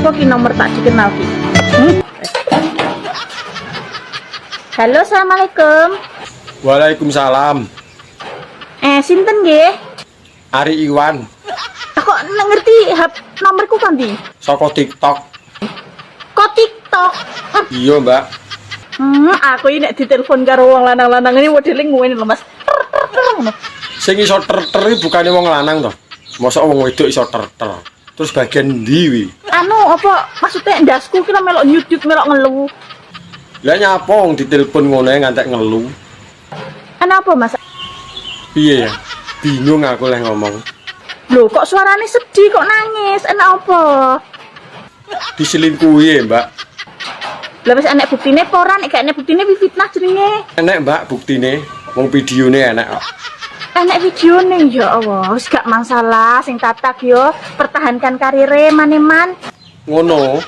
Sopo ki nomor tak dikenal ki? Halo, assalamualaikum. Waalaikumsalam. Sinten nggih? Ari Iwan, Aku ngerti nomorku kan di. saka TikTok. Kok TikTok? Iya, Mbak. Aku ini nek ditelepon karo wong lanang-lanang ini modeling ngene lho, Mas. Sing iso ter-ter iki bukane wong lanang to. Mosok wong wedok iso ter-ter. Terus bagian ndi wi? Anu apa maksudnya ndasku ki melok nyudut melok ngeluh. Lah nyapa wong ditelepon ngono ae ngantek ngelu. Kenapa, Mas? Piye ya? Bingung aku leh ngomong. Loh, kok suarane sedih kok nangis? Enak apa? Diselingkuhi ya, Mbak. Lah wis enek buktine apa ora? Nek gak enek buktine wi fitnah jenenge. Enek, Mbak, buktine. Wong videone enek kok. Enek videone ya Allah, wis gak masalah sing tatak yo, pertahankan karire maneman. Ngono.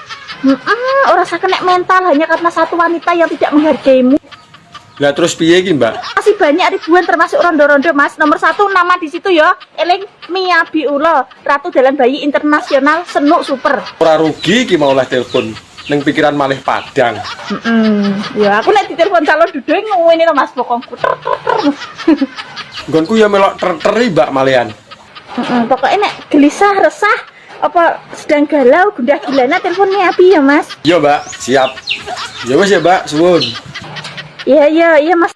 Ora usah kena mental hanya karena satu wanita yang tidak menghargaimu. Lah terus piye iki, Mbak? Masih banyak ribuan termasuk rondo-rondo, Mas. Nomor 1 nama di situ ya. Eling Mia Biulo, Ratu Dalan Bayi Internasional Senuk Super. Ora rugi iki mau oleh telepon. Ning pikiran malih padang. Ya aku nek ditelepon calon dudu ngene lho Mas bokongku. Nggonku ya melok ter-teri, Mbak, malian. Pokoknya nek gelisah, resah, apa sedang galau, gundah gulana telepon Mia Bi ya Mas. Iya, Mbak, siap. Ya wis ya, Mbak, suwun. Iya Mas.